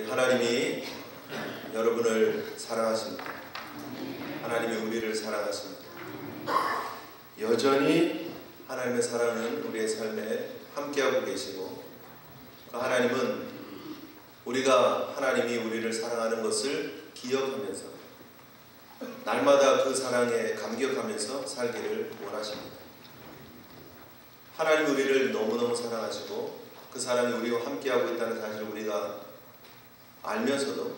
하나님이 여러분을 사랑하십니다. 하나님이 우리를 하사랑하십니다. 여전히 하나님의 사랑은 우리의 삶에 함께하고 계시고, 그 하나님은 우리가 하나님이 우리를 사랑하는 것을 기억하면서 날마다 그 사랑에 감격하면서 살기를 원하십니다. 하나님이 우리를 너무너무 사랑하시고 그 사랑이 우리와 함께하고 있다는 사실을 우리가 알면서도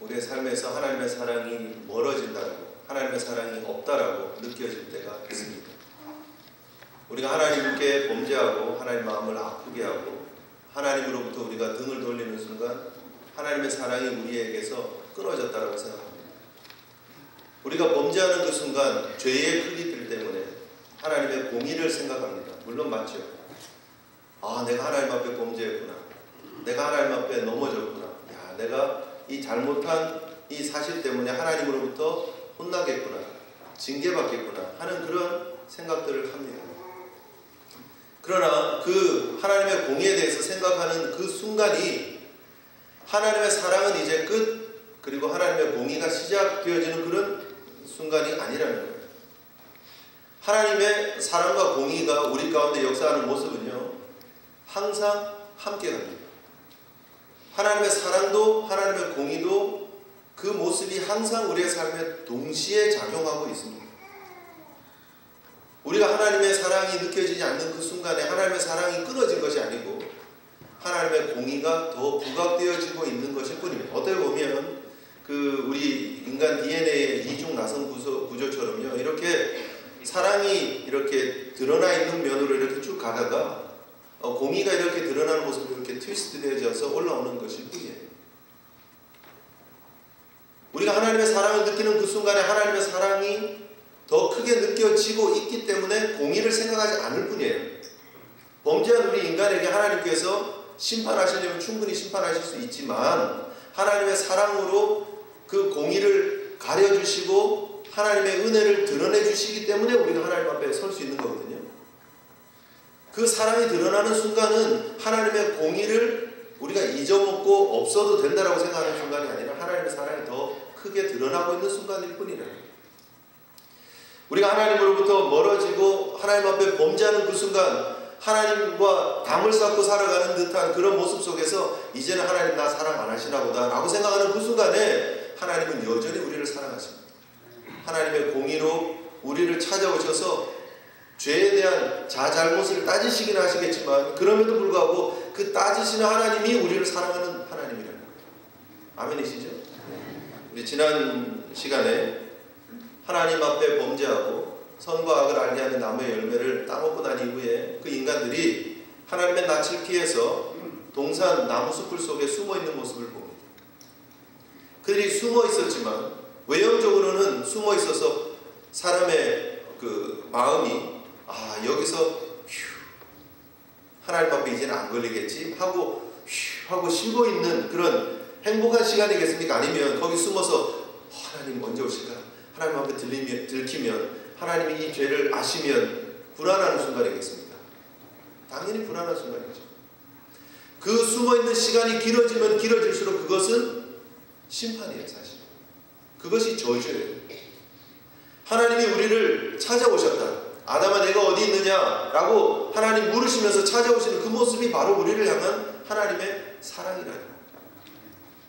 우리의 삶에서 하나님의 사랑이 멀어진다고, 하나님의 사랑이 없다라고 느껴질 때가 있습니다. 우리가 하나님께 범죄하고 하나님 마음을 아프게 하고 하나님으로부터 우리가 등을 돌리는 순간 하나님의 사랑이 우리에게서 끊어졌다고 생각합니다. 우리가 범죄하는 그 순간 죄의 크기들 때문에 하나님의 공의를 생각합니다. 물론 맞죠. 내가 하나님 앞에 범죄했구나. 내가 하나님 앞에 넘어졌구나. 내가 이 잘못한 이 사실 때문에 하나님으로부터 혼나겠구나, 징계받겠구나 하는 그런 생각들을 합니다. 그러나 그 하나님의 공의에 대해서 생각하는 그 순간이 하나님의 사랑은 이제 끝, 그리고 하나님의 공의가 시작되어지는 그런 순간이 아니라는 거예요. 하나님의 사랑과 공의가 우리 가운데 역사하는 모습은요, 항상 함께 갑니다. 하나님의 사랑도 하나님의 공의도 그 모습이 항상 우리의 삶에 동시에 작용하고 있습니다. 우리가 하나님의 사랑이 느껴지지 않는 그 순간에 하나님의 사랑이 끊어진 것이 아니고 하나님의 공의가 더 부각되어지고 있는 것일 뿐입니다. 어떻게 보면 우리 인간 DNA의 이중 나선 구조처럼요, 이렇게 사랑이 이렇게 드러나 있는 면으로 이렇게 쭉 가다가 공의가 이렇게 드러나는 모습으로 이렇게 트위스트 되어져서 올라오는 것일 뿐이에요. 우리가 하나님의 사랑을 느끼는 그 순간에 하나님의 사랑이 더 크게 느껴지고 있기 때문에 공의를 생각하지 않을 뿐이에요. 범죄한 우리 인간에게 하나님께서 심판하시려면 충분히 심판하실 수 있지만 하나님의 사랑으로 그 공의를 가려주시고 하나님의 은혜를 드러내 주시기 때문에 우리가 하나님 앞에 설 수 있는 거거든요. 그 사랑이 드러나는 순간은 하나님의 공의를 우리가 잊어먹고 없어도 된다라고 생각하는 순간이 아니라 하나님의 사랑이 더 크게 드러나고 있는 순간일 뿐이라는 거예요. 우리가 하나님으로부터 멀어지고 하나님 앞에 범죄하는 그 순간 하나님과 담을 쌓고 살아가는 듯한 그런 모습 속에서 이제는 하나님 나 사랑 안 하시나 보다 라고 생각하는 그 순간에 하나님은 여전히 우리를 사랑하십니다. 하나님의 공의로 우리를 찾아오셔서 죄에 대한 자잘못을 따지시긴 하시겠지만 그럼에도 불구하고 그 따지시는 하나님이 우리를 사랑하는 하나님이라는 거예요. 아멘이시죠? 우리 지난 시간에 하나님 앞에 범죄하고 선과 악을 알게 하는 나무의 열매를 따먹고 난 이후에 그 인간들이 하나님의 낯을 피해서 동산 나무 숲을 속에 숨어있는 모습을 봅니다. 그들이 숨어 있었지만 외형적으로는 숨어 있어서 사람의 그 마음이 여기서 하나님 앞에 이제는 안 걸리겠지 하고 쉬고 있는 그런 행복한 시간이겠습니까? 아니면 거기 숨어서 하나님 언제 오실까? 하나님 앞에 들키면 하나님이 이 죄를 아시면 불안하는 순간이겠습니까? 당연히 불안한 순간이죠. 그 숨어있는 시간이 길어지면 길어질수록 그것은 심판이에요. 사실 그것이 저주예요. 하나님이 우리를 찾아오셨다. 아담아 내가 어디 있느냐라고 하나님 물으시면서 찾아오시는 그 모습이 바로 우리를 향한 하나님의 사랑이라는 거예요.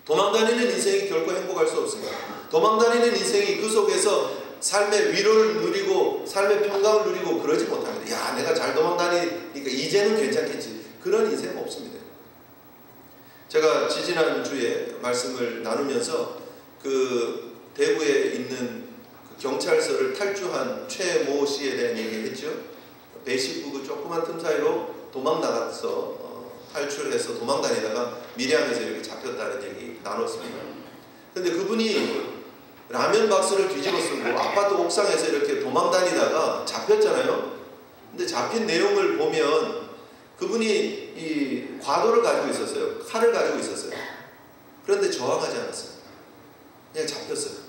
도망다니는 인생이 결코 행복할 수 없습니다. 도망다니는 인생이 그 속에서 삶의 위로를 누리고 삶의 평강을 누리고 그러지 못합니다. 내가 잘 도망다니니까 이제는 괜찮겠지. 그런 인생은 없습니다. 제가 지지난 주에 말씀을 나누면서 그 대구에 있는 경찰서를 탈주한 최모 씨에 대한 얘기를 했죠. 배식부 그 조그만 틈 사이로 도망 나가서 탈출해서 도망 다니다가 밀양에서 이렇게 잡혔다는 얘기 나눴습니다. 근데 그분이 라면 박스를 뒤집어 쓰고 아파트 옥상에서 이렇게 도망 다니다가 잡혔잖아요. 근데 잡힌 내용을 보면 그분이 이 과도를 가지고 있었어요. 칼을 가지고 있었어요. 그런데 저항하지 않았어요. 그냥 잡혔어요.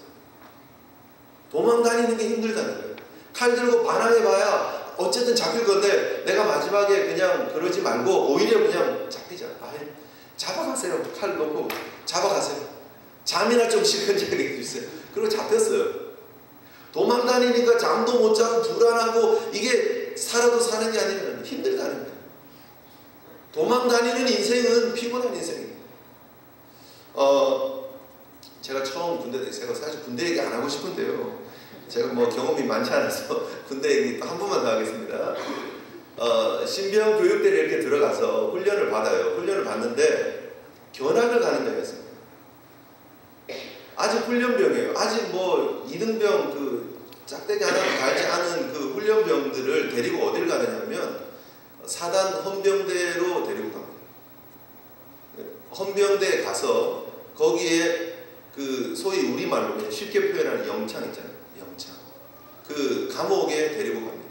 도망 다니는 게 힘들다는 거예요. 칼 들고 반항해봐야 어쨌든 잡힐 건데 내가 마지막에 그냥 그러지 말고 오히려 그냥 잡히자. 잡아가세요. 칼 놓고 잠이나 좀 시큰하게 해주세요. 그리고 잡혔어요. 도망 다니니까 잠도 못 자고 불안하고 이게 살아도 사는 게 아니라 힘들다는 거예요. 도망 다니는 인생은 피곤한 인생입니다. 제가 처음 군대 제가 사실 군대 얘기 안 하고 싶은데요. 제가 뭐 경험이 많지 않아서 군대 얘기 한 번만 더 하겠습니다. 신병 교육대를 이렇게 들어가서 훈련을 받아요. 훈련을 받는데 견학을 가는 데였습니다. 아직 훈련병이에요. 아직 뭐 2등병 그 짝대기 하나 달지 않은 그 훈련병들을 데리고 어딜 가느냐면 사단 헌병대로 데리고 갑니다. 헌병대에 가서 거기에 그 소위 우리말로 쉽게 표현하는 영창 있잖아요. 영창. 그 감옥에 데리고 갑니다.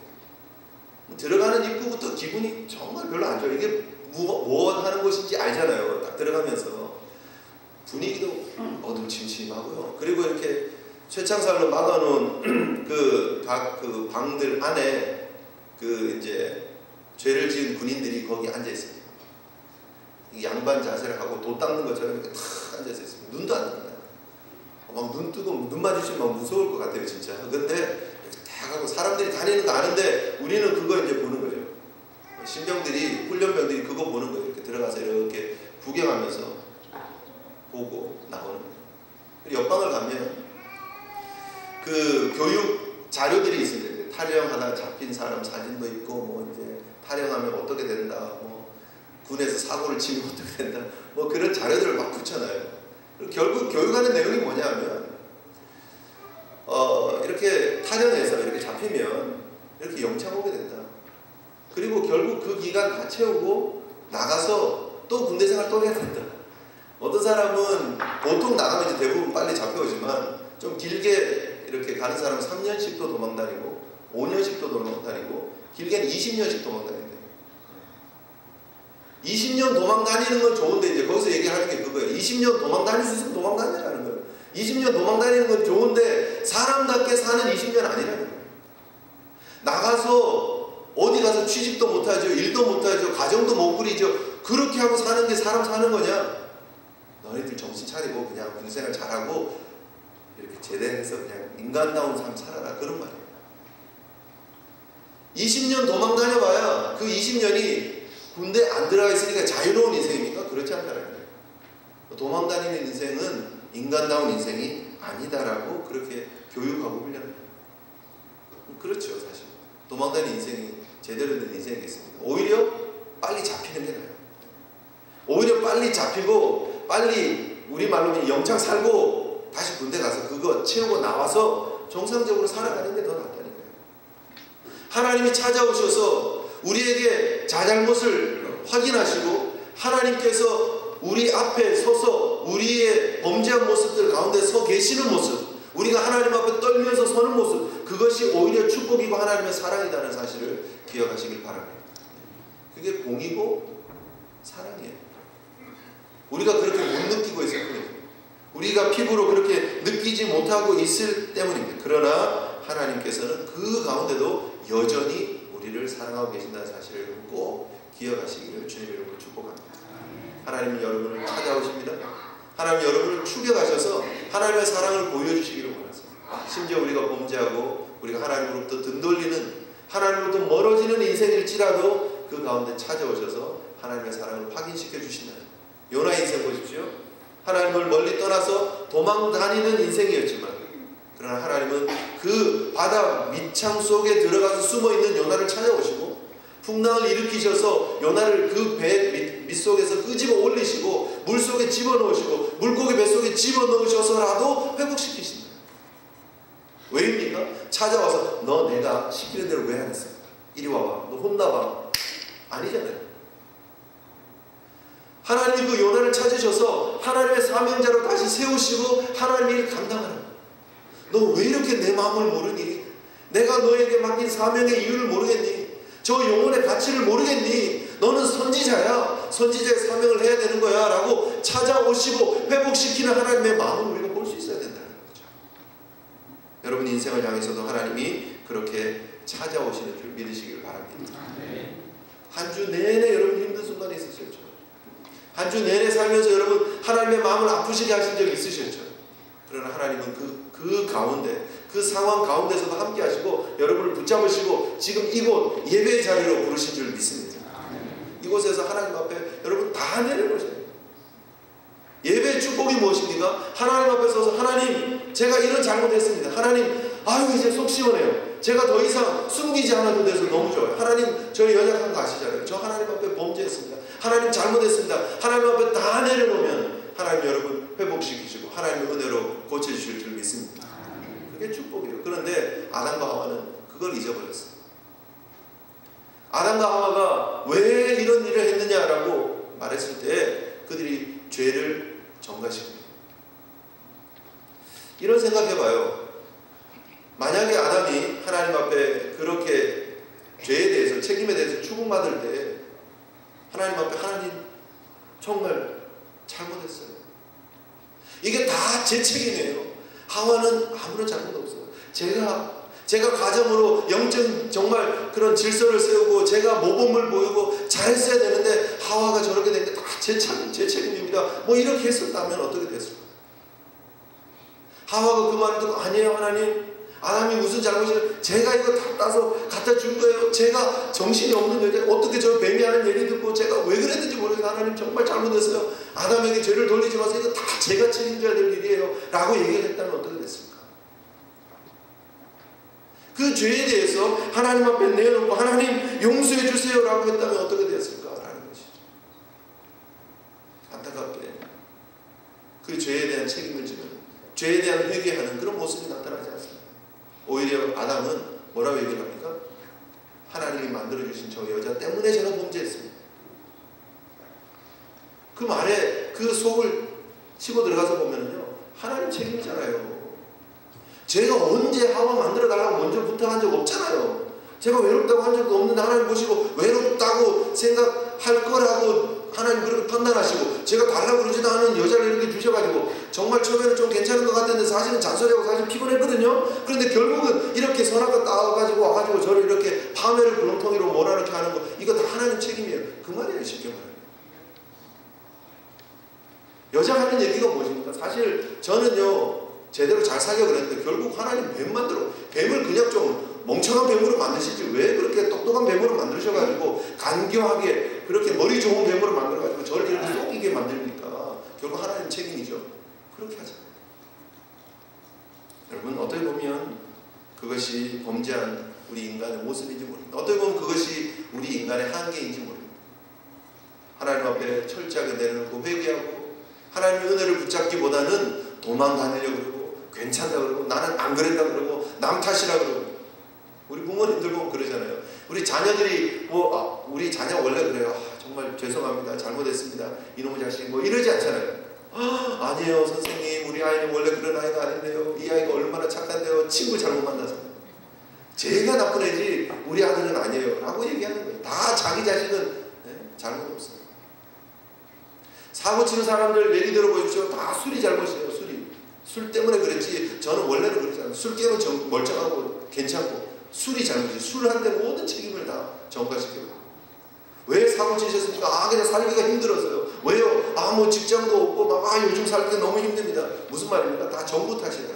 들어가는 입구부터 기분이 정말 별로 안 좋아요. 이게 뭐 하는 곳인지 알잖아요. 딱 들어가면서 분위기도 어둠침침하고요. 그리고 이렇게 쇠창살로 막아놓은 각 그 방들 안에 그 이제 죄를 지은 군인들이 거기 앉아 있습니다. 양반 자세를 하고 도 닦는 것처럼 이렇게 탁 앉아 있습니다. 눈도 안 떠요. 막 눈 뜨고 눈 마주치면 막 무서울 것 같아요, 진짜. 근데 이렇게 탁 하고 사람들이 다니는 거 아는데 우리는 그거 이제 보는 거죠. 신병들이 훈련병들이 그거 보는 거예요. 이렇게 들어가서 이렇게 구경하면서 보고 나오는 거예요. 그리고 옆방을 가면 그 교육 자료들이 있습니다. 탈영하다 잡힌 사람 사진도 있고, 뭐 이제 탈영하면 어떻게 된다, 뭐 군에서 사고를 치면 어떻게 된다, 뭐 그런 자료들을 막 붙여놔요. 그리고 결국 교육하는 내용이 뭐냐면 이렇게 탈영해서 이렇게 잡히면 이렇게 영창 오게 된다. 그리고 결국 그 기간 다 채우고 나가서 또 군대 생활 또 해야 된다. 어떤 사람은 보통 나가면 이제 대부분 빨리 잡혀오지만 좀 길게 이렇게 가는 사람은 3년씩도 도망 다니고 5년씩도 도망 다니고 길게는 20년씩 도망 다닌대요. 20년 도망 다니는 건 좋은데 이제 거기서 얘기하는 게 그거예요. 20년 도망 다닐 수 있으면 도망 다니라는 거예요. 20년 도망 다니는 건 좋은데 사람답게 사는 20년 아니라는 거예요. 나가서 어디 가서 취직도 못하죠. 일도 못하죠. 가정도 못 꾸리죠. 그렇게 하고 사는 게 사람 사는 거냐? 너희들 정신 차리고 그냥 군생활 잘하고 이렇게 제대해서 그냥 인간다운 삶 살아라. 그런 말이에요. 20년 도망 다녀봐야 그 20년이 군대 안 들어가 있으니까 자유로운 인생입니까? 그렇지 않다는 거예요. 도망 다니는 인생은 인간다운 인생이 아니다라고 그렇게 교육하고 훈련합니다. 그렇죠, 사실. 도망 다니는 인생이 제대로 된 인생이겠습니다. 오히려 빨리 잡히는 게 나아요. 오히려 빨리 잡히고 빨리 우리말로 영창 살고 다시 군대 가서 그거 채우고 나와서 정상적으로 살아가는 게 더 낫다는 거예요. 하나님이 찾아오셔서 우리에게 자잘못을 확인하시고 하나님께서 우리 앞에 서서 우리의 범죄한 모습들 가운데 서 계시는 모습, 우리가 하나님 앞에 떨면서 서는 모습, 그것이 오히려 축복이고 하나님의 사랑이라는 사실을 기억하시길 바랍니다. 그게 공이고 사랑이에요. 우리가 그렇게 못 느끼고 있을 뿐입니다. 우리가 피부로 그렇게 느끼지 못하고 있을 때문입니다. 그러나 하나님께서는 그 가운데도 여전히 우리를 사랑하고 계신다는 사실을 꼭 기억하시기를 주님의 이름으로 축복합니다. 하나님은 여러분을 찾아오십니다. 하나님 여러분을 추격하셔서 하나님의 사랑을 보여주시기를 원하십니다. 심지어 우리가 범죄하고 우리가 하나님으로부터 등 돌리는, 하나님으로부터 멀어지는 인생일지라도 그 가운데 찾아오셔서 하나님의 사랑을 확인시켜 주신다는, 요나 인생 보십시오. 하나님을 멀리 떠나서 도망 다니는 인생이었지만 그러나 하나님은 그 바다 밑창 속에 들어가서 숨어있는 요나를 찾아오시고 풍랑을 일으키셔서 요나를 그 배 밑속에서 끄집어 올리시고 물속에 집어넣으시고 물고기 뱃속에 집어넣으셔서라도 회복시키신다. 왜입니까? 찾아와서 너 내가 시키는 대로 왜 안 했어? 이리 와봐. 너 혼나봐. 아니잖아요. 하나님이 그 요나를 찾으셔서 하나님의 사명자로 다시 세우시고 하나님의 일을 감당하라. 너 왜 이렇게 내 마음을 모르니? 내가 너에게 맡긴 사명의 이유를 모르겠니? 저 영혼의 가치를 모르겠니? 너는 선지자야. 선지자의 사명을 해야 되는 거야. 라고 찾아오시고 회복시키는 하나님의 마음을 우리가 볼 수 있어야 된다는 거죠. 여러분 인생을 향해서도 하나님이 그렇게 찾아오시는 줄 믿으시길 바랍니다. 한 주 내내 여러분 힘든 순간이 있으셨죠. 한 주 내내 살면서 여러분 하나님의 마음을 아프시게 하신 적이 있으셨죠. 그러나 하나님은 그 가운데, 그 상황 가운데서도 함께 하시고 여러분을 붙잡으시고 지금 이곳 예배의 자리로 부르신 줄 믿습니다. 이곳에서 하나님 앞에 여러분 다 내려놓으셔야 돼요. 예배의 축복이 무엇입니까? 하나님 앞에 서서 하나님 제가 이런 잘못했습니다. 하나님 아유 이제 속 시원해요. 제가 더 이상 숨기지 않아도 돼서 너무 좋아요. 하나님 저의 연약한 거 아시잖아요. 저 하나님 앞에 범죄했습니다. 하나님 잘못했습니다. 하나님 앞에 다 내려놓으면 하나님 여러분 회복시키시고 하나님의 은혜로 고쳐주실 줄 믿습니다. 그게 축복이에요. 그런데 아담과 하와는 그걸 잊어버렸어요. 아담과 하와가 왜 이런 일을 했느냐라고 말했을 때 그들이 죄를 전가시킵니다. 이런 생각해봐요. 만약에 아담이 하나님 앞에 그렇게 죄에 대해서 책임에 대해서 추궁받을 때 하나님 앞에 하나님 정말 잘못했어요. 이게 다 제 책임이에요. 하와는 아무런 잘못 없어요. 제가 가정으로 영적 정말 그런 질서를 세우고 제가 모범을 보이고 잘했어야 되는데 하와가 저렇게 된 게 다 제 책임입니다. 뭐 이렇게 했었다면 어떻게 됐을까? 하와가 그 말을 듣고 아니에요 하나님. 아담이 무슨 잘못이에요? 제가 이거 다 따서 갖다 준 거예요. 제가 정신이 없는 여자 어떻게 저 뱀이 하는 얘기 듣고 제가 왜 그랬는지 모르겠어요. 하나님 정말 잘못했어요. 아담에게 죄를 돌리지 마세요. 이거 다 제가 책임져야 될 일이에요. 라고 얘기를 했다면 어떻게 됐을까? 그 죄에 대해서 하나님 앞에 내어놓고 하나님 용서해 주세요 라고 했다면 어떻게 됐을까? 라는 것이죠. 안타깝게 그 죄에 대한 책임을 지는 죄에 대한 회개하는 그런 모습이 나타나지 않습니다. 오히려 아담은 뭐라고 얘기를 합니까? 하나님이 만들어주신 저 여자 때문에 제가 범죄했습니다. 그 말에 그 속을 치고 들어가서 보면요 하나님 책임이잖아요. 제가 언제 하와 만들어달라고 먼저 부탁한 적 없잖아요. 제가 외롭다고 한 적도 없는데 하나님 보시고 외롭다고 생각할 거라고 하나님 그렇게 판단하시고 제가 달라고 그러지도 않은 여자를 이렇게 주셔가지고 정말 처음에는 좀 괜찮은 것 같았는데 사실은 잔소리하고 사실 피곤했거든요. 그런데 결국은 이렇게 선악과 따가지고 와가지고 저를 이렇게 파멸을 구렁텅이로 몰아넣게 하는 거 이거 다 하나님 책임이에요. 그 말이에요. 쉽게 말하면. 여자 하는 얘기가 무엇입니까? 사실 저는요 제대로 잘 사겨 그랬는데 결국 하나님 뱀 만들어 뱀을 그냥 좀 멍청한 뱀으로 만드시지 왜 그렇게 똑똑한 뱀으로 만드셔가지고 간교하게 그렇게 머리 좋은 뱀으로 만들어가지고 저를 이렇게 속이게 만듭니까? 결국 하나님 책임이죠. 그렇게 하잖아요. 여러분 어떻게 보면 그것이 범죄한 우리 인간의 모습인지 모릅니다. 어떻게 보면 그것이 우리 인간의 한계인지 모릅니다. 하나님 앞에 철저하게 내려놓고 회개하고 하나님의 은혜를 붙잡기보다는 도망다니려고 그러고 괜찮다 그러고 나는 안 그랬다 그러고 남 탓이라 그러고 우리 부모님들 보면 그러잖아요. 우리 자녀들이 우리 자녀 원래 그래요. 정말 죄송합니다. 잘못했습니다. 이놈의 자식 뭐 이러지 않잖아요. 아니에요 선생님 우리 아이는 원래 그런 아이가 아닌데요. 이 아이가 얼마나 착한데요. 친구 잘못 만나서 제가 나쁜 애지 우리 아들은 아니에요 라고 얘기하는 거예요. 다 자기 자식은 잘못 없어요. 사고 치는 사람들 얘기 들어보십시오. 다 술이 잘못이에요. 술 때문에 그랬지 저는 원래는 그러지 않아요. 술 깨면 멀쩡하고 괜찮고 술이 잘못이에요. 술을 할 때 모든 책임을 다 전가시켜요. 왜 사고 치셨습니까? 그냥 살기가 힘들어서요. 왜요? 뭐 직장도 없고 요즘 살기가 너무 힘듭니다. 무슨 말입니까? 다 정부 탓이에요.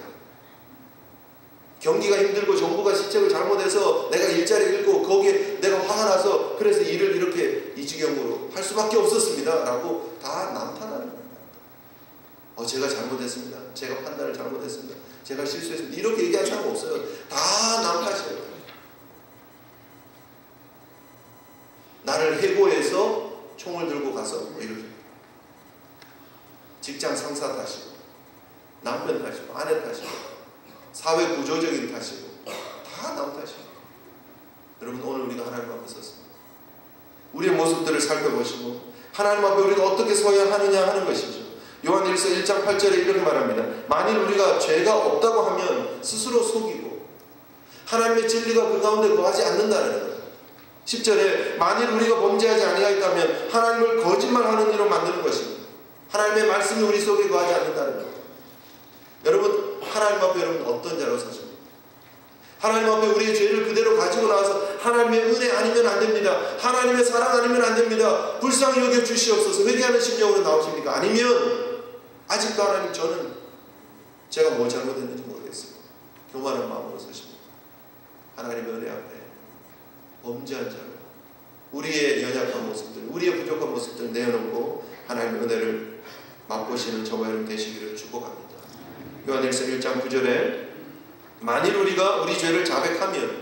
경기가 힘들고 정부가 시책을 잘못해서 내가 일자리 잃고 거기에 내가 화가 나서 그래서 일을 이렇게 이 지경으로 할 수밖에 없었습니다 라고 다 남탓하는 거예요. 제가 잘못했습니다. 제가 판단을 잘못했습니다. 제가 실수했습니다. 이렇게 얘기할 사람 없어요. 다 남탓이에요. 나를 해고해서 총을 들고 가서 뭐 이렇게 직장 상사 탓이고 남편 탓이고 아내 탓이고 사회 구조적인 탓이고 다 남 탓이고 여러분 오늘 우리가 하나님 앞에 섰습니다. 우리의 모습들을 살펴보시고 하나님 앞에 우리가 어떻게 서야 하느냐 하는 것이죠. 요한일서 1장 8절에 이렇게 말합니다. 만일 우리가 죄가 없다고 하면 스스로 속이고 하나님의 진리가 그 가운데 거하지 않는다는 거예요. 10절에 만일 우리가 범죄하지 아니하였다면 하나님을 거짓말하는 이로 만드는 것입니다. 하나님의 말씀이 우리 속에 거하지 않는다는 거예요. 여러분 하나님 앞에 여러분 어떤 자로 사십니까? 하나님 앞에 우리의 죄를 그대로 가지고 나와서 하나님의 은혜 아니면 안 됩니다. 하나님의 사랑 아니면 안 됩니다. 불쌍히 여겨 주시옵소서 회개하는 심령으로 나오십니까? 아니면 아직도 하나님 저는 제가 뭘 잘못했는지 모르겠어요. 교만한 마음으로 서십니다. 하나님의 은혜 앞에 범죄한 자로 우리의 연약한 모습들, 우리의 부족한 모습들 내어놓고 하나님의 은혜를 맛보시는 저와 여러분 되시기를 축복합니다. 요한일서 1장 9절에 만일 우리가 우리 죄를 자백하면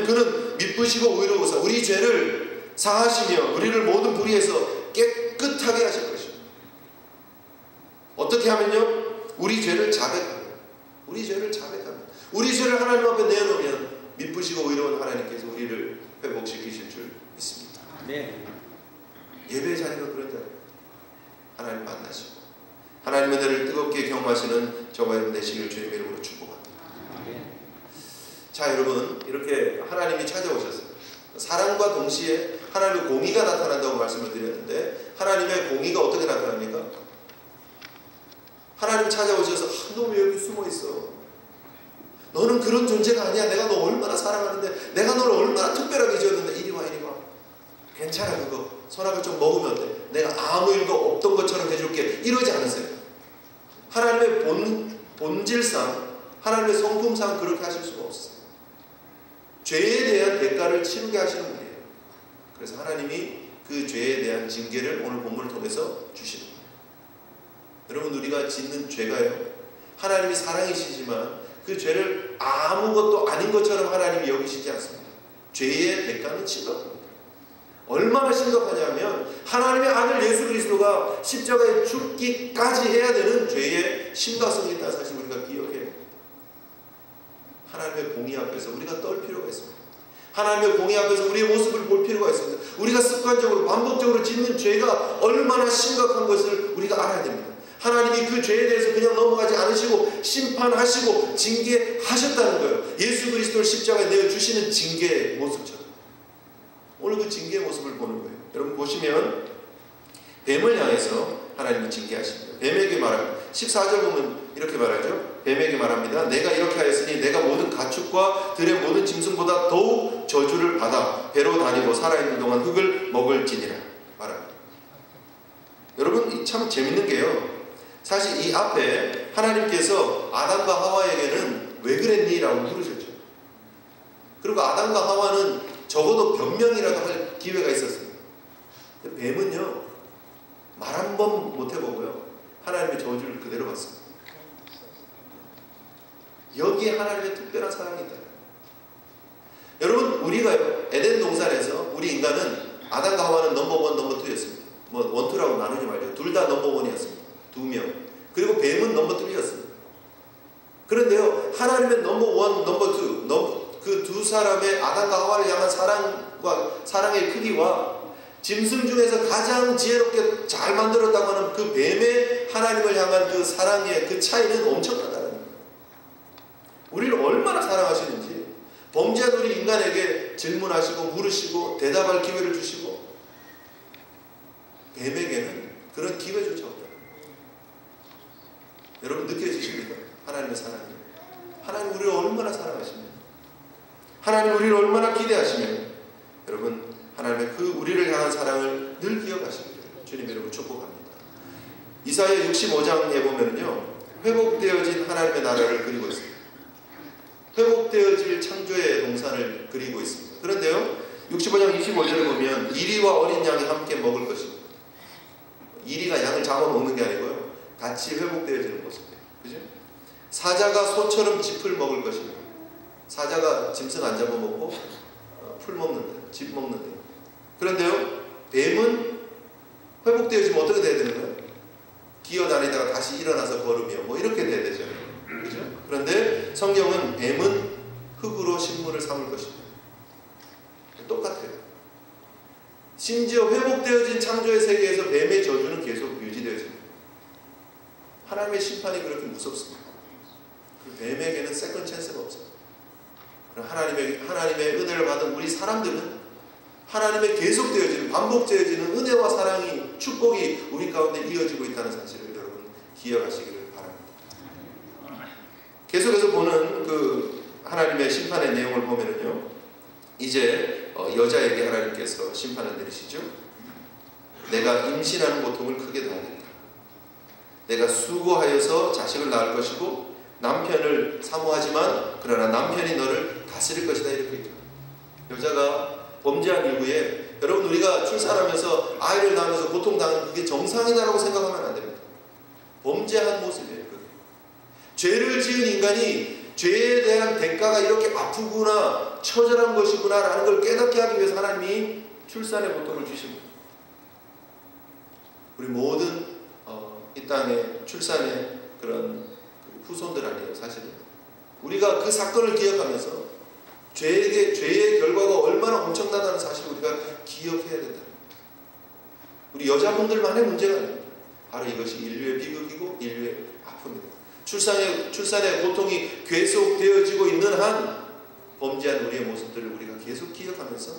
그는 미쁘시고 의로우사 우리 죄를 사하시며 우리를 모든 불의에서 깨끗하게 하실 것입니다. 어떻게 하면요? 우리 죄를 자백하면 우리 죄를 하나님 앞에 내어놓으면 미쁘시고 의로운 하나님께서 우리를 회복시키실 줄 믿습니다. 네. 예배 자리가 그런 자리입니다. 하나님 만나시고 하나님의 은혜를 뜨겁게 경험하시는 저와 여러분 되시기를 주님의 이름으로 축복합니다. 자, 여러분, 이렇게 하나님이 찾아오셨어요. 사랑과 동시에 하나님의 공의가 나타난다고 말씀을 드렸는데 하나님의 공의가 어떻게 나타납니까? 하나님 찾아오셔서 너 왜 여기 숨어 있어? 너는 그런 존재가 아니야. 내가 너 얼마나 사랑하는데, 내가 너를 얼마나 특별하게 지었는데 이리 와. 괜찮아, 그거 선악을 좀 먹으면 돼. 내가 아무 일도 없던 것처럼 해줄게. 이러지 않으세요. 하나님의 본질상, 하나님의 성품상 그렇게 하실 수가 없어요. 죄에 대한 대가를 치르게 하시는 분이에요. 그래서 하나님이 그 죄에 대한 징계를 오늘 본문을 통해서 주시는 거예요. 여러분, 우리가 짓는 죄가요, 하나님이 사랑이시지만 그 죄를 아무것도 아닌 것처럼 하나님이 여기시지 않습니다. 죄의 대가는 심각합니다. 얼마나 심각하냐면 하나님의 아들 예수 그리스도가 십자가에 죽기까지 해야 되는 죄의 심각성이 있다는 사실 우리가 기억해야 합니다. 하나님의 공의 앞에서 우리가 떨 필요가 있습니다. 하나님의 공의 앞에서 우리의 모습을 볼 필요가 있습니다. 우리가 습관적으로 반복적으로 짓는 죄가 얼마나 심각한 것을 우리가 알아야 됩니다. 하나님이 그 죄에 대해서 그냥 넘어가지 않으시고 심판하시고 징계하셨다는 거예요. 예수 그리스도를 십자가에 내어주시는 징계의 모습처럼. 오늘 그 징계의 모습을 보는 거예요. 여러분 보시면 뱀을 향해서 하나님이 징계하십니다. 뱀에게 말합니다. 14절 보면 이렇게 말하죠. 뱀에게 말합니다. 내가 이렇게 하였으니 내가 모든 가축과 들의 모든 짐승보다 더욱 저주를 받아 배로 다니고 살아있는 동안 흙을 먹을지니라 말합니다. 여러분 참 재밌는 게요, 사실 이 앞에 하나님께서 아담과 하와에게는 왜 그랬니? 라고 물으셨죠. 그리고 아담과 하와는 적어도 변명이라도 할 기회가 있었습니다. 뱀은요, 말 한 번 못 해보고요, 하나님의 저주를 그대로 받습니다. 여기에 하나님의 특별한 사랑이 있다. 여러분, 우리가요, 에덴 동산에서 우리 인간은 아담과 하와는 넘버 1, 넘버 2였습니다. 뭐 원투라고 나누지 말죠. 둘 다 넘버 1이었습니다. 2명. 그리고 뱀은 넘버 3였습니다. 그런데요, 하나님의 넘버 1, 넘버 2, 그 두 사람의 아담과 하와를 향한 사랑의 크기와 짐승 중에서 가장 지혜롭게 잘 만들었다고 하는 그 뱀의 하나님을 향한 그 사랑의 그 차이는 엄청나다는 거예요. 우리를 얼마나 사랑하시는지, 범죄한 우리 인간에게 질문하시고 물으시고 대답할 기회를 주시고, 뱀에게는 그런 기회조차 없다. 여러분 느껴지십니까? 하나님의 사랑이. 하나님 우리를 얼마나 사랑하시며, 하나님 우리를 얼마나 기대하시며, 여러분 하나님의 그 우리를 향한 사랑을 늘 기억하시기를 주님의 이름으로 축복합니다. 이사야 65장에 보면요, 회복되어진 하나님의 나라를 그리고 있습니다. 회복되어질 창조의 동산을 그리고 있습니다. 그런데요, 65장 25절에 보면 이리와 어린 양이 함께 먹을 것입니다. 이리가 양을 잡아먹는 게 아니고요, 같이 회복되어지는 모습이에요. 그죠? 사자가 소처럼 짚을 먹을 것입니다. 사자가 짐승 안 잡아먹고 풀 먹는데, 짚 먹는데. 그런데요, 뱀은 회복되어지면 어떻게 돼야 되는 거예요? 기어다니다가 다시 일어나서 걸으며 뭐 이렇게 돼야 되잖아요. 그죠? 그런데 성경은 뱀은 흙으로 식물을 삼을 것입니다. 똑같아요. 심지어 회복되어진 창조의 세계에서 뱀의 저주는 계속 유지되어집니다. 하나님의 심판이 그렇게 무섭습니다. 그 뱀에게는 세컨 찬스가 없어요. 하나님의 은혜를 받은 우리 사람들은 하나님의 계속되어지는, 반복되어지는 은혜와 사랑이, 축복이 우리 가운데 이어지고 있다는 사실을 여러분 기억하시기를 바랍니다. 계속해서 보는 그 하나님의 심판의 내용을 보면은요, 이제 여자에게 하나님께서 심판을 내리시죠. 내가 임신하는 고통을 크게 당하겠다. 내가 수고하여서 자식을 낳을 것이고 남편을 사모하지만 그러나 남편이 너를 다스릴 것이다 이렇게 있죠. 여자가 범죄한 이후에 여러분 우리가 출산하면서 아이를 낳으면서 고통당하는 그게 정상이다라고 생각하면 안 됩니다. 범죄한 모습이에요. 그게. 죄를 지은 인간이 죄에 대한 대가가 이렇게 아프구나 처절한 것이구나 라는 걸 깨닫게 하기 위해서 하나님이 출산의 고통을 주십니다. 우리 모든 이 땅의 출산의 그런 후손들 아니에요. 사실은 우리가 그 사건을 기억하면서 죄의 결과가 얼마나 엄청나다는 사실을 우리가 기억해야 된다. 우리 여자분들만의 문제가 아닙니다. 바로 이것이 인류의 비극이고 인류의 아픔이다. 출산의 고통이 계속되어지고 있는 한 범죄한 우리의 모습들을 우리가 계속 기억하면서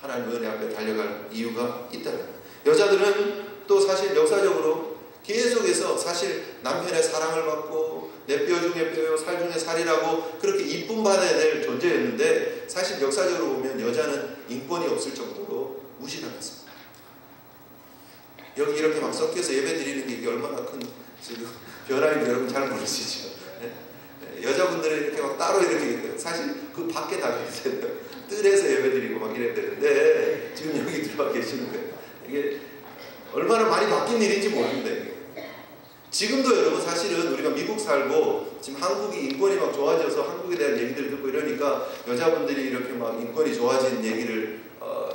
하나님 은혜 앞에 달려갈 이유가 있다는 거예요. 여자들은 또 사실 역사적으로 계속해서 사실 남편의 사랑을 받고 내 뼈 중에 뼈요 살 중에 살이라고 그렇게 이쁨 받아야 될 존재였는데 사실 역사적으로 보면 여자는 인권이 없을 정도로 무시당했습니다. 여기 이렇게 막 섞여서 예배 드리는 게 이게 얼마나 큰 지금 변화인지 여러분 잘 모르시죠? 여자분들은 이렇게 막 따로 이렇게 사실 그 밖에 나가 있어요. 뜰에서 예배 드리고 막 이래야 되는데 지금 여기 들어와 계시는 거예요. 이게 얼마나 많이 바뀐 일인지 모릅니다. 이게. 지금도 여러분 사실은 우리가 미국 살고 지금 한국이 인권이 막 좋아져서 한국에 대한 얘기들 듣고 이러니까 여자분들이 이렇게 막 인권이 좋아진 얘기를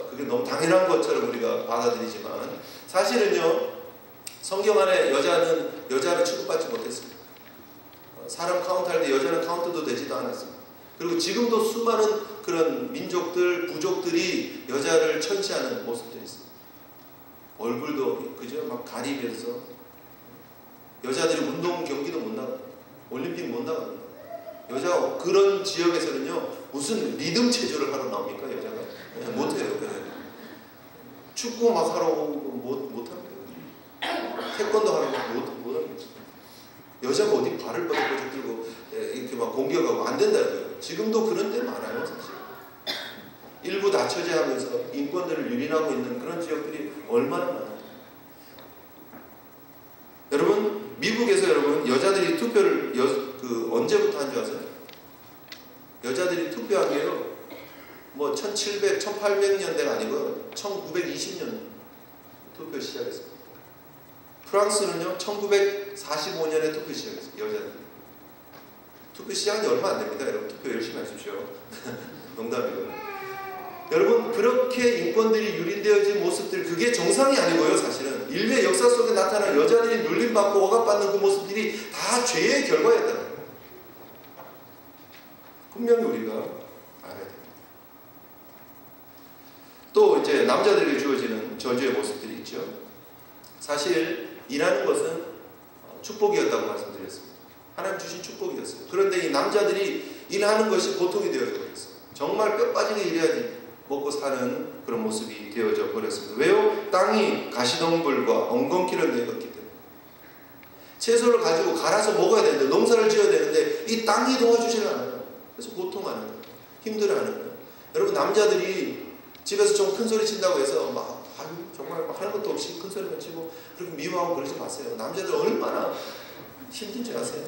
그게 너무 당연한 것처럼 우리가 받아들이지만 사실은요 성경 안에 여자는 여자를 취급받지 못했습니다. 사람 카운트할 때 여자는 카운트도 되지도 않았습니다. 그리고 지금도 수많은 그런 민족들, 부족들이 여자를 천시하는 모습들이 있습니다. 얼굴도 그죠? 막 가리면서 여자들이 운동 경기도 못 나가고 올림픽 못 나가고 여자가 그런 지역에서는요 무슨 리듬 체조를 하러 나옵니까 여자가? 못해요. 축구 막 하러 못합니다. 태권도 하러 못합니다. 여자가 어디 발을 뻗어 들고 이렇게 막 공격하고 안 된다는 거예요. 지금도 그런 데 많아요 사실. 일부 다처제하면서 인권들을 유린하고 있는 그런 지역들이 얼마나 많아요. 여러분 미국에서 여러분 여자들이 투표를 언제부터 한 줄 아세요? 여자들이 투표한 게요 뭐 1700, 1800년대가 아니고요 1920년 투표 시작했습니다. 프랑스는요 1945년에 투표 시작했어요. 여자들 투표 시작한 지 얼마 안 됩니다. 여러분 투표 열심히 하십시오. 농담이고요. 여러분 그렇게 인권들이 유린되어진 모습들 그게 정상이 아니고요. 사실은 인류의 역사 속에 나타난 여자들이 눌림받고 억압받는 그 모습들이 다 죄의 결과였다는 거예요. 분명히 우리가 알아야 됩니다. 또 이제 남자들에게 주어지는 저주의 모습들이 있죠. 사실 일하는 것은 축복이었다고 말씀드렸습니다. 하나님 주신 축복이었어요. 그런데 이 남자들이 일하는 것이 고통이 되어져 버렸어요. 정말 뼈 빠지게 일해야지 먹고 사는 그런 모습이 되어져 버렸습니다. 왜요? 땅이 가시덤불과 엉겅퀴를 내었기 때문에. 채소를 가지고 갈아서 먹어야 되는데 농사를 지어야 되는데 이 땅이 도와주질 않아요. 그래서 고통하는 거예요. 힘들어하는 거예요. 여러분 남자들이 집에서 좀 큰 소리 친다고 해서 막 정말 막 하는 것도 없이 큰 소리만 치고 그렇게 미워하고 그러지 마세요. 남자들 얼마나 힘든지 아세요?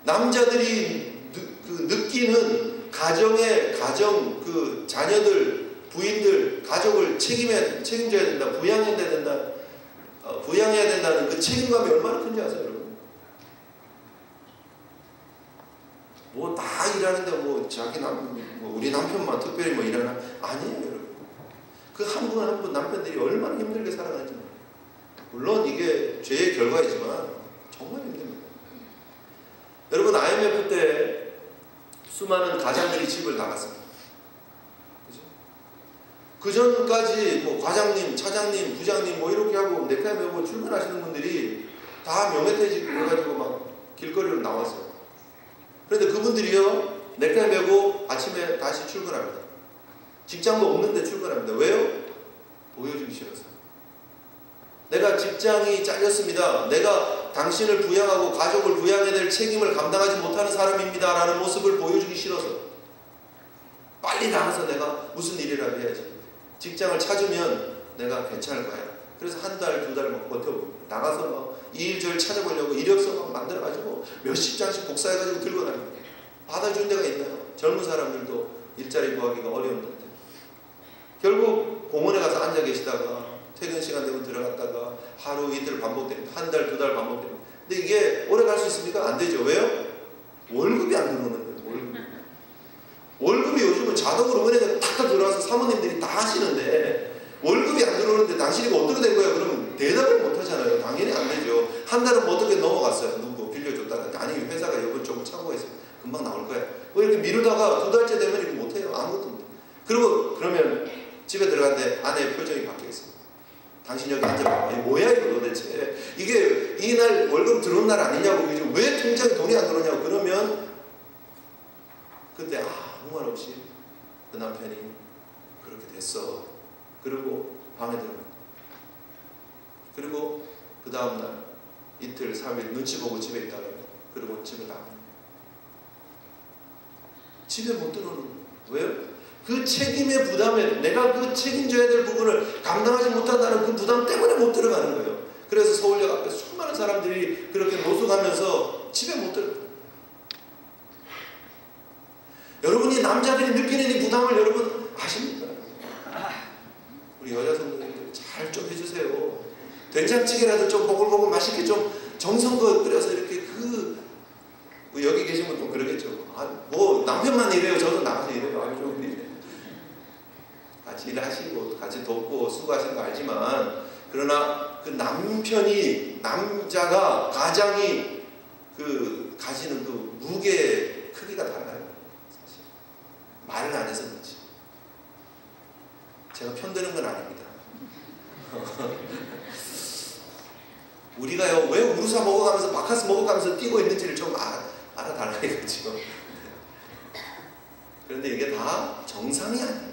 남자들이 느끼는 가정 그 자녀들 부인들 가족을 책임져야 된다 부양해야 된다는 그 책임감이 얼마나 큰지 아세요 여러분? 뭐 다 일하는데 뭐 자기 우리 남편만 특별히 뭐 일하나 아니에요 여러분. 그 한 분 한 분 남편들이 얼마나 힘들게 살아가는지 물론 이게 죄의 결과이지만 정말 힘듭니다. 여러분 IMF 때 수많은 가장들이 집을 나갔습니다. 그죠? 그 전까지 뭐 과장님, 차장님, 부장님 뭐 이렇게 하고 넥타이 메고 출근하시는 분들이 다 명예퇴직 해가지고 막 길거리로 나왔어요. 그런데 그분들이요 넥타이 메고 아침에 다시 출근합니다. 직장도 없는데 출근합니다. 왜요? 보여주기 싫어서. 내가 직장이 잘렸습니다. 내가 당신을 부양하고 가족을 부양해야 될 책임을 감당하지 못하는 사람입니다. 라는 모습을 보여주기 싫어서 빨리 나가서 내가 무슨 일이라도 해야지. 직장을 찾으면 내가 괜찮을 거야. 그래서 한 달, 두 달 막 버텨봅니다. 나가서 막 이일저일 찾아보려고 이력서 막 만들어가지고 몇십 장씩 복사해가지고 들고 다니고. 받아준 데가 있나요? 젊은 사람들도 일자리 구하기가 어려운데 결국 공원에 가서 앉아 계시다가 퇴근 시간 되면 들어갔다가 하루 이틀 반복됩니다. 한 달, 두 달 반복됩니다. 근데 이게 오래 갈 수 있습니까? 안 되죠. 왜요? 월급이 안 들어오는 거예요. 월급이 요즘은 자동으로 은행에 탁탁 들어와서 사모님들이 다 하시는데 월급이 안 들어오는데 당신이 어떻게 된 거야? 그러면 대답을 못 하잖아요. 당연히 안 되죠. 한 달은 뭐 어떻게 넘어갔어요. 누구 빌려줬다가 아니 회사가 이번 조금 참고해 있어요. 금방 나올 거야. 뭐 이렇게 미루다가 두 달째 되면 이거 못해요. 아무것도 못해요. 그리고 그러면 집에 들어갔는데 아내의 표정이 바뀌어 있어요. 당신 여기 앉아봐. 이게 뭐야 이거 도대체. 이게 이날 월급 들어온 날 아니냐고. 왜 통장에 돈이 안 들어오냐고. 그러면 그때 아무 말 없이 그 남편이 그렇게 됐어. 그리고 방에 들어갑니다. 그리고 그 다음날 이틀, 3일 눈치 보고 집에 있다가 그리고 집에 나갑니다. 집에 못 들어오는 거예요. 왜요? 그 책임의 부담에 내가 그 책임져야 될 부분을 감당하지 못한다는 그 부담 때문에 못 들어가는 거예요. 그래서 서울역 앞에 수많은 사람들이 그렇게 노숙하면서 집에 못 들어가요. 여러분이 남자들이 느끼는 이 부담을 여러분 아십니까? 우리 여자 성도님들 잘 좀 해주세요. 된장찌개라도 좀 보글보글 맛있게 좀 정성껏 끓여서 이렇게 여기 계신 분도 그러겠죠. 뭐 남편만 이래요. 저도 나가서 이래요. 좀 이래. 같이 일하시고 같이 돕고 수고하시는 거 알지만 그러나 그 남자가 가장이 그 가지는 그 무게 크기가 달라요. 사실 말을 안 해서 그렇지. 제가 편드는 건 아닙니다. 우리가요 왜 우루사 먹어가면서 바카스 먹어가면서 뛰고 있는지를 좀 알아달라 이거죠. 그런데 이게 다 정상이 아니에요.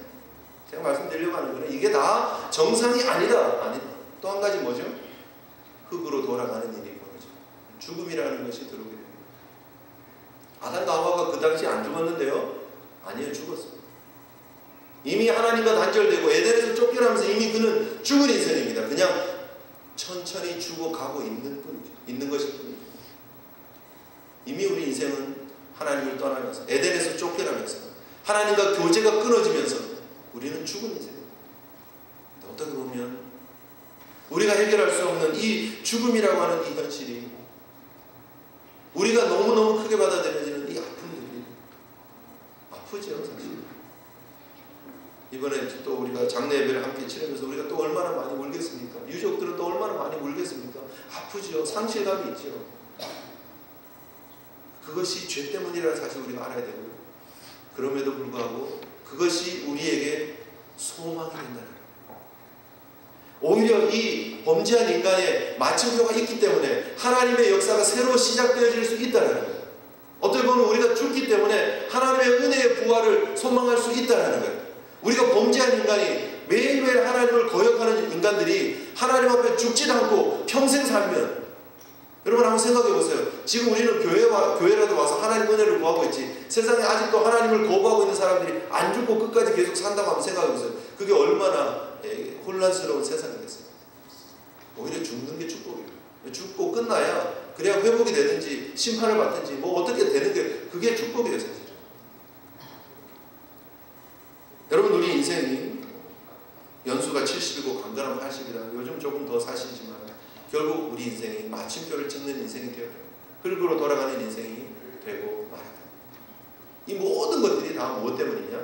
제가 말씀드리려고 하는 거는 이게 다 정상이 아니다. 또 한 가지 뭐죠? 흙으로 돌아가는 일이 벌어져. 죽음이라는 것이 들어오게 됩니다. 아담과 하와가 그 당시 안 죽었는데요? 아니에요. 죽었어요. 이미 하나님과 단절되고 에덴에서 쫓겨나면서 이미 그는 죽은 인생입니다. 그냥 천천히 죽어가고 있는 것일 뿐이죠. 이미 우리 인생은 하나님을 떠나면서 에덴에서 쫓겨나면서 하나님과 교제가 끊어지면서 우리는 죽은 인생입니다. 어떻게 보면 우리가 해결할 수 없는 이 죽음이라고 하는 이 현실이 우리가 너무너무 크게 받아들여지는 이 아픔들이 아프죠 사실. 이번에 또 우리가 장례 예배를 함께 치르면서 우리가 또 얼마나 많이 울겠습니까? 유족들은 또 얼마나 많이 울겠습니까? 아프죠. 상실감이 있죠. 그것이 죄 때문이라는 사실 우리가 알아야 되고요. 그럼에도 불구하고 그것이 우리에게 소망이 된다는 거예요. 오히려 이 범죄한 인간의 마침표가 있기 때문에 하나님의 역사가 새로 시작되어질 수 있다는 거예요. 어떻게 보면 우리가 죽기 때문에 하나님의 은혜의 부활을 소망할 수 있다는 거예요. 우리가 범죄한 인간이 매일매일 하나님을 거역하는 인간들이 하나님 앞에 죽지도 않고 평생 살면 여러분 한번 생각해 보세요. 지금 우리는 교회라도 와서 하나님 은혜를 구하고 있지 세상에 아직도 하나님을 거부하고 있는 사람들이 안 죽고 끝까지 계속 산다고 한번 생각해 보세요. 그게 얼마나 혼란스러운 세상이겠어요. 오히려 죽는 게 축복이에요. 죽고 끝나야 그래야 회복이 되든지 심판을 받든지 뭐 어떻게 되는 게 그게 축복이에요 사실. 여러분 우리 인생이 연수가 70이고 강건하면 80이다. 요즘 조금 더 사시지만 결국 우리 인생이 마침표를 찍는 인생이 되어요. 흙으로 돌아가는 인생이 되고 말하다. 이 모든 것들이 다 무엇 때문이냐?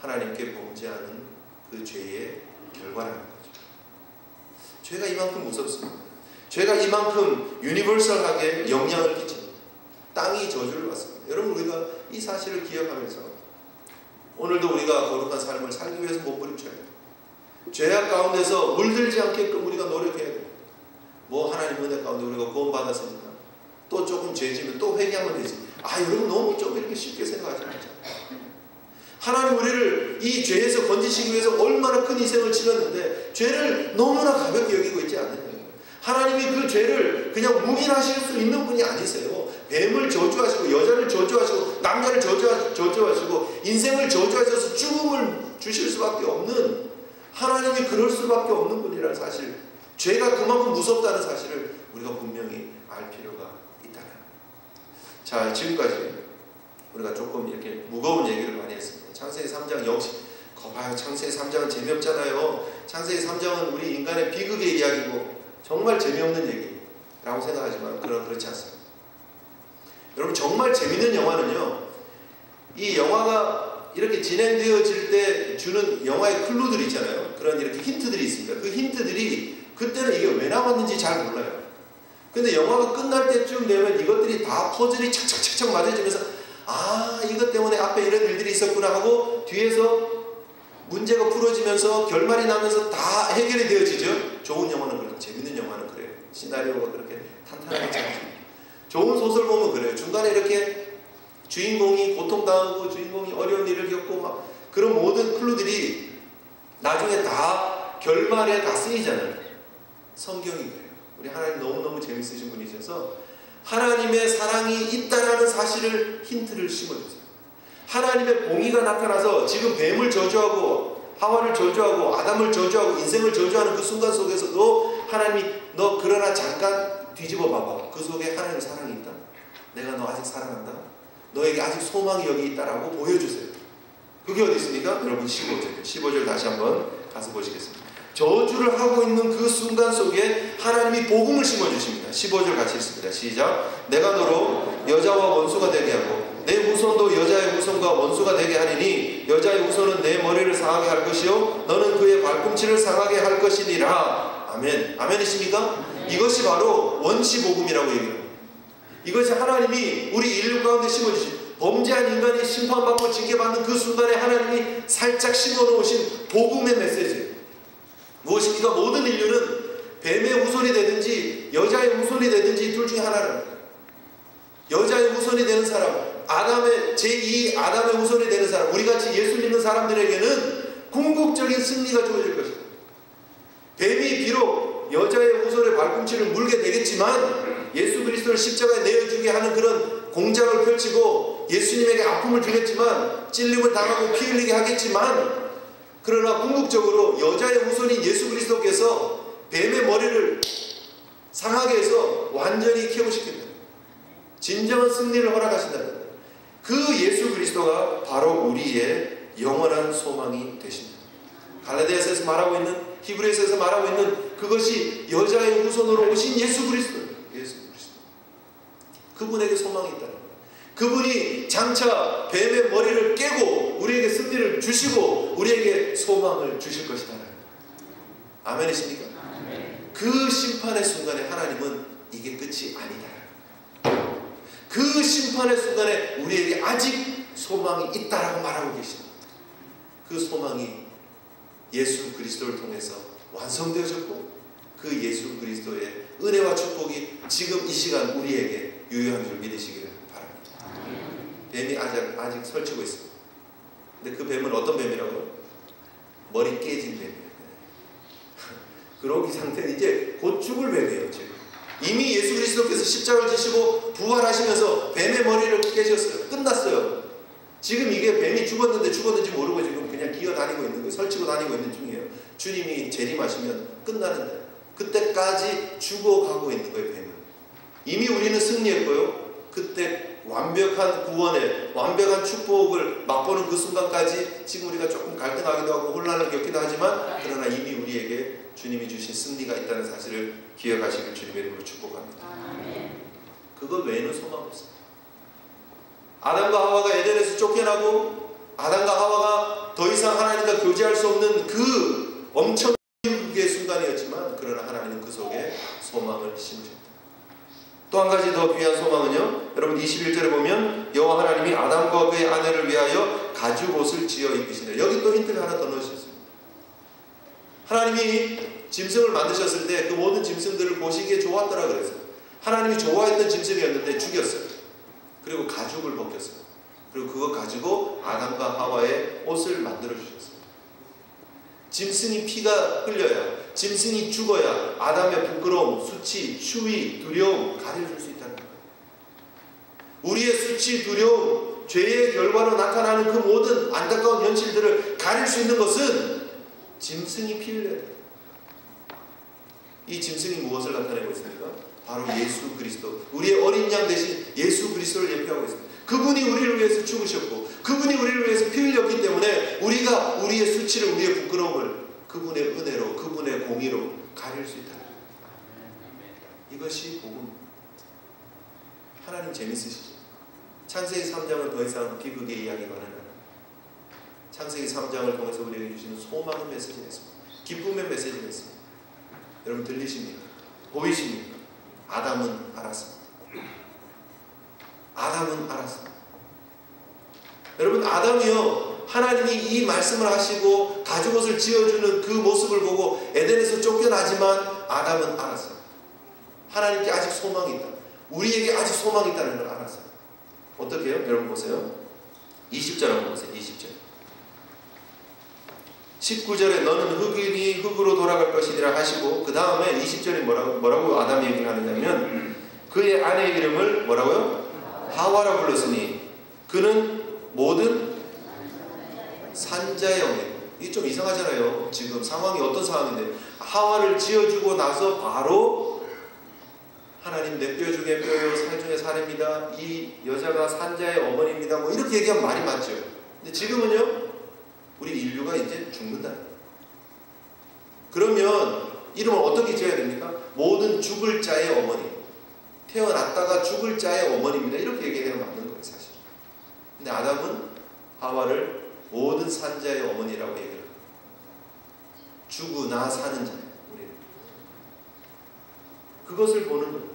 하나님께 범죄하는 그 죄의 결과라는 거죠. 죄가 이만큼 무섭습니다. 죄가 이만큼 유니버설하게 영향을 끼칩니다. 땅이 저주를 받습니다. 여러분 우리가 이 사실을 기억하면서 오늘도 우리가 거룩한 삶을 살기 위해서 몸부림쳐야 돼요. 죄악 가운데서 물들지 않게끔 우리가 노력해야 돼요. 뭐 하나님 은혜 가운데 우리가 구원 받았으니까 또 조금 죄지면 또 회개하면 되지. 여러분 너무 좀 이렇게 쉽게 생각하지 말자. 하나님 우리를 이 죄에서 건지시기 위해서 얼마나 큰 희생을 치렀는데 죄를 너무나 가볍게 여기고 있지 않느냐. 하나님이 그 죄를 그냥 묵인하실 수 있는 분이 아니세요. 뱀을 저주하시고 여자를 저주하시고 남자를 저주하시고 인생을 저주하셔서 죽음을 주실 수밖에 없는 하나님이 그럴 수밖에 없는 분이라는 사실 죄가 그만큼 무섭다는 사실을 우리가 분명히 알 필요가 있다는. 자, 지금까지 우리가 조금 이렇게 무거운 얘기를 많이 했습니다. 창세기 3장 역시 거봐요. 창세기 3장은 재미없잖아요. 창세기 3장은 우리 인간의 비극의 이야기고 정말 재미없는 얘기라고 생각하지만 그렇지 않습니다. 여러분, 정말 재밌는 영화는요, 이 영화가 이렇게 진행되어질 때 주는 영화의 클루들이 있잖아요. 그런 이렇게 힌트들이 있습니다. 그 힌트들이 그때는 이게 왜 나왔는지 잘 몰라요. 근데 영화가 끝날 때쯤 되면 이것들이 다 퍼즐이 착착착착 맞아지면서 아, 이것 때문에 앞에 이런 일들이 있었구나 하고 뒤에서 문제가 풀어지면서 결말이 나면서 다 해결이 되어지죠. 좋은 영화는 그래요. 재밌는 영화는 그래요. 시나리오가 그렇게 탄탄하게 짜여집니다. 좋은 소설 보면 그래요. 중간에 이렇게 주인공이 고통당하고 주인공이 어려운 일을 겪고 막 그런 모든 클루들이 나중에 다 결말에 다 쓰이잖아요. 성경이 그래요. 우리 하나님 너무너무 재밌으신 분이셔서 하나님의 사랑이 있다라는 사실을 힌트를 심어주세요. 하나님의 공의가 나타나서 지금 뱀을 저주하고 하와를 저주하고 아담을 저주하고 인생을 저주하는 그 순간 속에서도 하나님이 너 그러나 잠깐 뒤집어 봐봐. 그 속에 하나님의 사랑이 있다. 내가 너 아직 사랑한다. 너에게 아직 소망이 여기 있다라고 보여주세요. 그게 어디 있습니까? 여러분 15절 다시 한번 가서 보시겠습니다. 저주를 하고 있는 그 순간 속에 하나님이 복음을 심어주십니다. 15절 같이 읽습니다. 시작. 내가 너로 여자와 원수가 되게 하고 내 후손도 여자의 후손과 원수가 되게 하리니 여자의 후손은 내 머리를 상하게 할 것이요 너는 그의 발꿈치를 상하게 할 것이니라. 아멘. 아멘이십니까? 이것이 바로 원시복음이라고 얘기합니다. 이것이 하나님이 우리 인류 가운데 심어주신 범죄한 인간이 심판받고 징계받는 그 순간에 하나님이 살짝 심어놓으신 복음의 메시지예요. 무엇입니까? 모든 인류는 뱀의 후손이 되든지 여자의 후손이 되든지 둘 중에 하나랍니다. 여자의 후손이 되는 사람, 아담의 제2 아담의 후손이 되는 사람, 우리같이 예수 믿는 사람들에게는 궁극적인 승리가 주어질 것입니다. 뱀이 비록 여자의 후손의 발꿈치를 물게 되겠지만 예수 그리스도를 십자가에 내어주게 하는 그런 공작을 펼치고 예수님에게 아픔을 주겠지만 찔림을 당하고 피 흘리게 하겠지만 그러나 궁극적으로 여자의 후손인 예수 그리스도께서 뱀의 머리를 상하게 해서 완전히 KO시킵니다. 진정한 승리를 허락하신다는 거예요. 그 예수 그리스도가 바로 우리의 영원한 소망이 되십니다. 갈라디아서에서 말하고 있는, 히브리서에서 말하고 있는 그것이 여자의 후손으로 오신 예수 그리스도예요. 예수 그리스도. 그분에게 소망이 있다는 거예요. 그분이 장차 뱀의 머리를 깨고 우리에게 승리를 주시고 우리에게 소망을 주실 것이다. 아멘이십니까? 아멘. 그 심판의 순간에 하나님은 이게 끝이 아니다. 그 심판의 순간에 우리에게 아직 소망이 있다라고 말하고 계십니다. 그 소망이 예수 그리스도를 통해서 완성되어졌고 그 예수 그리스도의 은혜와 축복이 지금 이 시간 우리에게 유효한 줄 믿으시기를 바랍니다. 뱀이 아직 설치고 있습니다. 근데 그 뱀은 어떤 뱀이라고요? 머리 깨진 뱀이에요. 그러기 상태는 이제 곧 죽을 뱀이에요. 지금 이미 예수 그리스도께서 십자가를 지시고 부활하시면서 뱀의 머리를 깨셨어요. 끝났어요. 지금 이게 뱀이 죽었는지 모르고 지금 그냥 기어다니고 있는 거예요. 설치고 다니고 있는 중이에요. 주님이 재림하시면 끝나는데 그때까지 죽어가고 있는 거예요. 뱀은. 이미 우리는 승리했고요. 그때 완벽한 구원에 완벽한 축복을 맛보는 그 순간까지 지금 우리가 조금 갈등하기도 하고 혼란을 겪기도 하지만 그러나 이미 우리에게 주님이 주신 승리가 있다는 사실을 기억하시길 주님의 이름으로 축복합니다. 그것 외에는 소망 없습니다. 아담과 하와가 에덴에서 쫓겨나고 아담과 하와가 더 이상 하나님과 교제할 수 없는 그 엄청난 그의 순간이었지만 그러나 하나님은 그 속에 소망을 심으셨다. 또 한 가지 더 귀한 소망은요. 여러분 21절에 보면 여호와 하나님이 아담과 그의 아내를 위하여 가죽 옷을 지어 입히시네. 여기 또 힌트를 하나 더 넣으셨습니다. 하나님이 짐승을 만드셨을 때 그 모든 짐승들을 보시기에 좋았더라 그래서 하나님이 좋아했던 짐승이었는데 죽였어요. 그리고 가죽을 벗겼어요. 그리고 그거 가지고 아담과 하와의 옷을 만들어 주셨어요. 짐승이 피가 흘려야, 짐승이 죽어야 아담의 부끄러움, 수치, 추위, 두려움 가려줄 수 있다는 거예요. 우리의 수치, 두려움, 죄의 결과로 나타나는 그 모든 안타까운 현실들을 가릴 수 있는 것은 짐승이 피 흘려야 돼요. 이 짐승이 무엇을 나타내고 있습니까? 바로 예수 그리스도, 우리의 어린 양 대신 예수 그리스도를 예표하고 있습니다. 그분이 우리를 위해서 죽으셨고 그분이 우리를 위해서 피 흘렸기 때문에 우리가 우리의 수치를, 우리의 부끄러움을 그분의 은혜로, 그분의 공의로 가릴 수 있다. 이것이 복음. 하나님 재밌으시죠? 창세기 3장은 더 이상 비극의 이야기가 아니라 창세기 3장을 통해서 우리에게 주시는 소망의 메시지가 있습니다. 기쁨의 메시지가 있습니다. 여러분 들리십니까? 보이십니까? 아담은 알았습니다. 아담은 알았습니다. 여러분 아담이요, 하나님이 이 말씀을 하시고 가죽옷을 지어주는 그 모습을 보고 에덴에서 쫓겨나지만 아담은 알았어요. 하나님께 아직 소망이 있다. 우리에게 아직 소망이 있다는 걸 알았어요. 어떻게 해요? 여러분 보세요. 20절 한번 보세요. 20절. 19절에 너는 흙이니 흙으로 돌아갈 것이니라 하시고 그 다음에 20절에 뭐라고 아담이 얘기를 하느냐면 그의 아내의 이름을 뭐라고요? 하와라 불렀으니 그는 모든 산자의 어머니. 이게 좀 이상하잖아요. 지금 상황이 어떤 상황인데 하와를 지어주고 나서 바로 하나님 내 뼈 중에 뼈요 살 중에 살입니다. 이 여자가 산자의 어머니입니다. 뭐 이렇게 얘기하면 말이 맞죠. 근데 지금은요, 우리 인류가 이제 죽는다. 그러면 이름을 어떻게 지어야 됩니까? 모든 죽을 자의 어머니. 태어났다가 죽을 자의 어머니입니다. 이렇게 얘기해야 맞는 거예요, 사실. 근데 아담은 하와를 모든 산자의 어머니라고 얘기를 합니다. 죽으나 사는 자. 우리는 그것을 보는 거예요.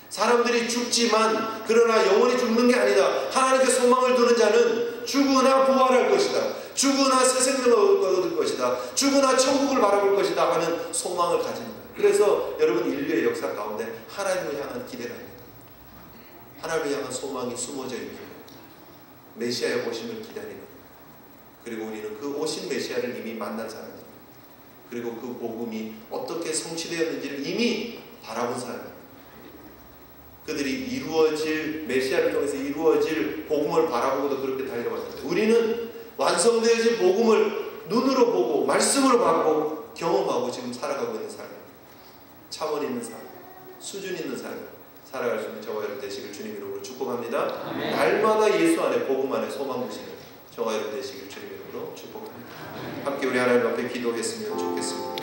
사람들이 죽지만 그러나 영원히 죽는 게 아니다. 하나님께 소망을 두는 자는 죽으나 부활할 것이다. 죽으나 새 생명을 얻을 것이다. 죽으나 천국을 바라볼 것이다 하는 소망을 가진 거예요. 그래서 여러분 인류의 역사 가운데 하나님을 향한 기대가 있는 거예요. 하나님을 향한 소망이 숨어져 있는 거예요. 메시아의 오심을 기다리는 거예요. 그리고 우리는 그 오신 메시아를 이미 만난 사람들입니다. 그리고 그 복음이 어떻게 성취되었는지를 이미 바라본 사람입니다. 그들이 이루어질, 메시아를 통해서 이루어질 복음을 바라보고도 그렇게 달려왔는데 우리는 완성되어질 복음을 눈으로 보고 말씀으로 받고 경험하고 지금 살아가고 있는 삶, 차원 있는 삶, 수준 있는 삶 살아갈 수 있는 저와 여러분 되시길 주님 이름으로 축복합니다. 아멘. 날마다 예수 안에 복음 안에 소망 두시는 저와 여러분 되시길 주님 이름으로 축복합니다. 함께 우리 하나님 앞에 기도했으면 좋겠습니다.